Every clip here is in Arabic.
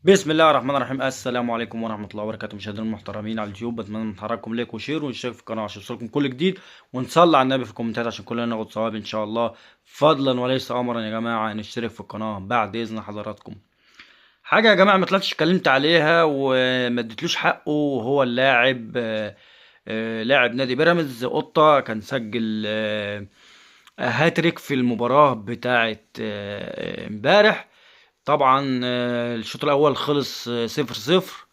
بسم الله الرحمن الرحيم. السلام عليكم ورحمة الله وبركاته، مشاهدينا المحترمين على اليوتيوب. بتمنى من حضراتكم لايك وشير ونشترك في القناة عشان يوصلكم كل جديد، ونصلي على النبي في الكومنتات عشان كلنا ناخد ثواب ان شاء الله. فضلا وليس امرا يا جماعة نشترك في القناة بعد اذن حضراتكم. حاجة يا جماعة ما طلعتش اتكلمت عليها وما اديتلوش حقه، وهو اللاعب لاعب نادي بيراميدز قطة كان سجل هاتريك في المباراة بتاعة امبارح. طبعا الشوط الاول خلص 0-0،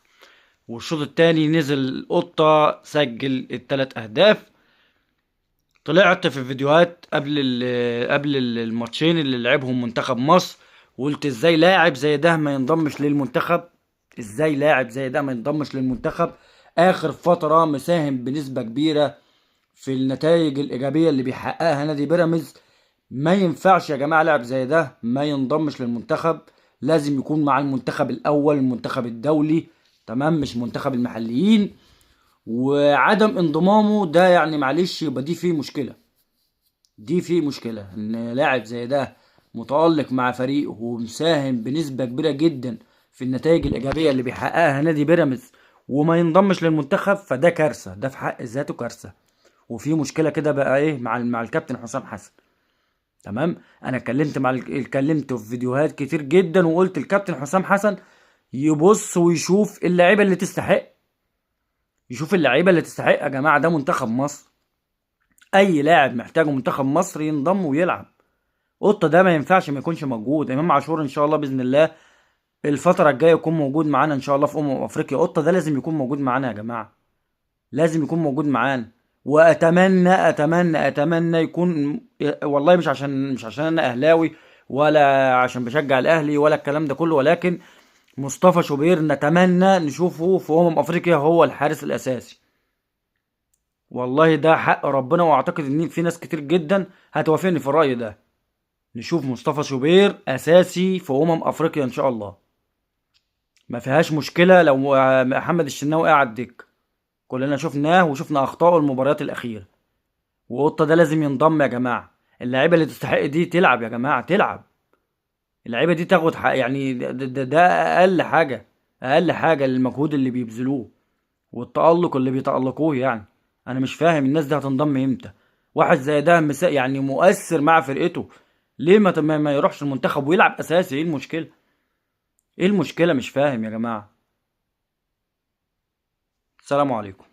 والشوط التاني نزل قطة سجل التلات اهداف. طلعت في فيديوهات قبل الماتشين اللي لعبهم منتخب مصر، وقلت ازاي لاعب زي ده ما ينضمش للمنتخب، ازاي لاعب زي ده ما ينضمش للمنتخب. اخر فترة مساهم بنسبة كبيرة في النتائج الايجابية اللي بيحققها نادي بيراميدز. ما ينفعش يا جماعة لاعب زي ده ما ينضمش للمنتخب، لازم يكون مع المنتخب الاول، المنتخب الدولي، تمام، مش منتخب المحليين. وعدم انضمامه ده يعني معلش يبقى دي فيه مشكلة، دي فيه مشكلة ان لاعب زي ده متألق مع فريقه ومساهم بنسبة كبيرة جدا في النتائج الإيجابية اللي بيحققها نادي بيراميدز، وما ينضمش للمنتخب، فده كارثة، ده في حق ذاته كارثة. وفي مشكلة كده بقى ايه مع الكابتن حسام حسن. تمام، انا اتكلمت في فيديوهات كتير جدا وقلت الكابتن حسام حسن يبص ويشوف اللعيبة اللي تستحق، يشوف اللعيبة اللي تستحق يا جماعة. ده منتخب مصر، اي لاعب محتاجه منتخب مصر ينضم ويلعب. قطة ده ما ينفعش ما يكونش موجود. امام عاشور ان شاء الله باذن الله الفتره الجايه يكون موجود معانا ان شاء الله في افريقيا. قطة ده لازم يكون موجود معانا يا جماعه، لازم يكون موجود معانا. واتمنى يكون، والله مش عشان انا اهلاوي ولا عشان بشجع الاهلي ولا الكلام ده كله، ولكن مصطفى شوبير نتمنى نشوفه في افريقيا هو الحارس الاساسي. والله ده حق ربنا، واعتقد ان في ناس كتير جدا هتوافقني في الرأي ده. نشوف مصطفى شوبير اساسي في افريقيا ان شاء الله، ما فيهاش مشكلة لو محمد الشناوي قاعد دك. كلنا شفناه وشفنا اخطائه المباريات الاخيرة. وقطة ده لازم ينضم يا جماعة. اللعيبة اللي تستحق دي تلعب يا جماعة، تلعب. اللعيبة دي تاخد حق، يعني ده اقل حاجة، اقل حاجة للمجهود اللي بيبذلوه والتألق اللي بيتألقوه يعني. انا مش فاهم الناس دي هتنضم امتى. واحد زي ده يعني مؤثر مع فرقته، ليه ما يروحش المنتخب ويلعب اساسي؟ ايه المشكلة؟ ايه المشكلة؟ مش فاهم يا جماعة. السلام عليكم.